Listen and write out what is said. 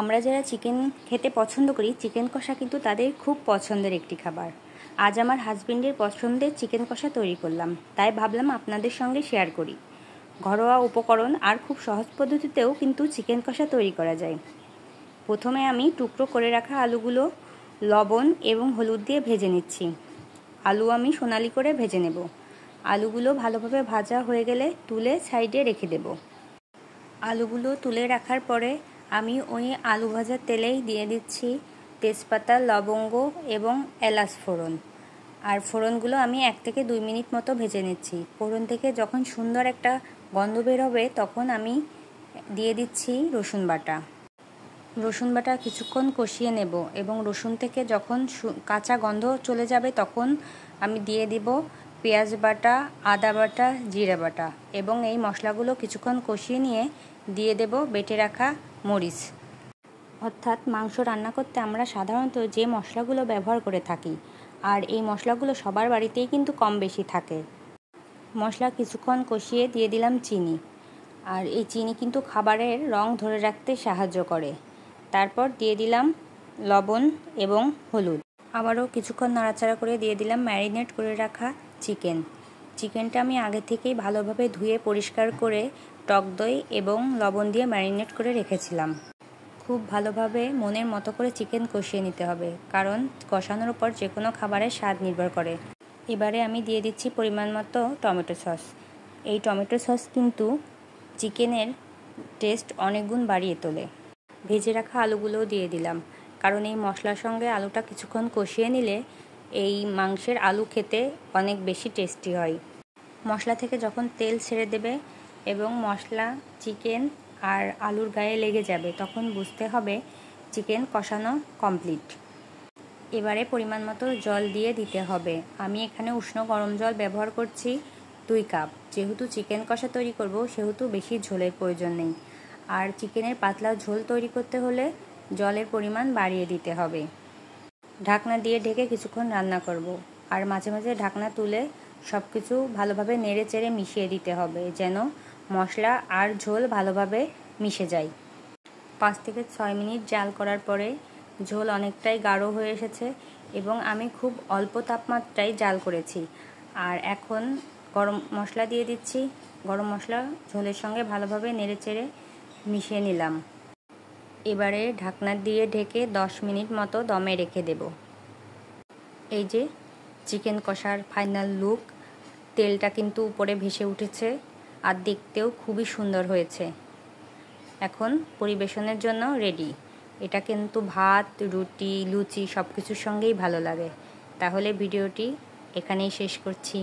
আমরা যারা চিকেন খেতে পছন্দ করি, চিকেন কষা কিন্তু তাদের খুব পছন্দের একটি খাবার। আজ আমার হাজবেন্ডের পছন্দের চিকেন কষা তৈরি করলাম, তাই ভাবলাম আপনাদের সঙ্গে শেয়ার করি। ঘরোয়া উপকরণ আর খুব সহজ পদ্ধতিতেও কিন্তু চিকেন কষা তৈরি করা যায়। প্রথমে আমি টুকরো করে রাখা আলুগুলো লবণ এবং হলুদ দিয়ে ভেজে নিচ্ছি। আলু আমি সোনালি করে ভেজে নেব। আলুগুলো ভালোভাবে ভাজা হয়ে গেলে তুলে সাইডে রেখে দেব। আলুগুলো তুলে রাখার পরে আমি ওই আলু ভাজার তেলেই দিয়ে দিচ্ছি তেজপাতা, লবঙ্গ এবং এলাচ ফোড়ন। আর ফোড়নগুলো আমি 1 থেকে 2 মিনিট মতো ভেজে নিচ্ছি। ফোড়ন থেকে যখন সুন্দর একটা গন্ধ বের হবে তখন আমি দিয়ে দিচ্ছি রসুন বাটা। রসুন বাটা কিছুক্ষণ কষিয়ে নেব এবং রসুন থেকে যখন কাঁচা গন্ধ চলে যাবে তখন আমি দিয়ে দিব পেঁয়াজ বাটা, আদা বাটা, জিরা বাটা এবং এই মশলাগুলো কিছুক্ষণ কষিয়ে নিয়ে দিয়ে দেব বেটে রাখা মরিচ। অর্থাৎ মাংস রান্না করতে আমরা সাধারণত যে মশলাগুলো ব্যবহার করে থাকি, আর এই মশলাগুলো সবার বাড়িতেই কিন্তু কম বেশি থাকে। মশলা কিছুক্ষণ কষিয়ে দিয়ে দিলাম চিনি, আর এই চিনি কিন্তু খাবারের রং ধরে রাখতে সাহায্য করে। তারপর দিয়ে দিলাম লবণ এবং হলুদ। আবারও কিছুক্ষণ নাড়াচাড়া করে দিয়ে দিলাম ম্যারিনেট করে রাখা চিকেনটা আমি আগে থেকেই ভালোভাবে ধুয়ে পরিষ্কার করে টক দই এবং লবণ দিয়ে ম্যারিনেট করে রেখেছিলাম। খুব ভালোভাবে মনের মতো করে চিকেন কষিয়ে নিতে হবে, কারণ কষানোর উপর যে কোনো খাবারের স্বাদ নির্ভর করে। এবারে আমি দিয়ে দিচ্ছি পরিমাণ মতো টমেটো সস। এই টমেটো সস কিন্তু চিকেনের টেস্ট অনেক গুণ বাড়িয়ে তোলে। ভেজে রাখা আলুগুলোও দিয়ে দিলাম, কারণ এই মশলার সঙ্গে আলুটা কিছুক্ষণ কষিয়ে নিলে এই মাংসের আলু খেতে অনেক বেশি টেস্টি হয়। মশলা থেকে যখন তেল ছেড়ে দেবে এবং মশলা চিকেন আর আলুর গায়ে লেগে যাবে তখন বুঝতে হবে চিকেন কষানো কমপ্লিট। এবারে পরিমাণ মতো জল দিয়ে দিতে হবে। আমি এখানে উষ্ণ গরম জল ব্যবহার করছি 2 কাপ। যেহেতু চিকেন কষা তৈরি করব সেহেতু বেশি ঝোলের প্রয়োজন নেই, আর চিকেনের পাতলা ঝোল তৈরি করতে হলে জলের পরিমাণ বাড়িয়ে দিতে হবে। ঢাকনা দিয়ে ঢেকে কিছুক্ষণ রান্না করব, আর মাঝে মাঝে ঢাকনা তুলে সব কিছু ভালোভাবে নেড়ে চেড়ে মিশিয়ে দিতে হবে যেন মশলা আর ঝোল ভালোভাবে মিশে যায়। 5 থেকে 6 মিনিট জাল করার পরে ঝোল অনেকটাই গাঢ় হয়ে এসেছে এবং আমি খুব অল্প তাপমাত্রায় জাল করেছি। আর এখন গরম মশলা দিয়ে দিচ্ছি। গরম মশলা ঝোলের সঙ্গে ভালোভাবে নেড়ে চেড়ে মিশিয়ে নিলাম। এবারে ঢাকনা দিয়ে ঢেকে 10 মিনিট মতো দমে রেখে দেব। এই যে চিকেন কষার ফাইনাল লুক। তেলটা কিন্তু উপরে ভেসে উঠেছে আর দেখতেও খুবই সুন্দর হয়েছে। এখন পরিবেশনের জন্য রেডি। এটা কিন্তু ভাত, রুটি, লুচি সব কিছুর সঙ্গেই ভালো লাগে। তাহলে ভিডিওটি এখানেই শেষ করছি।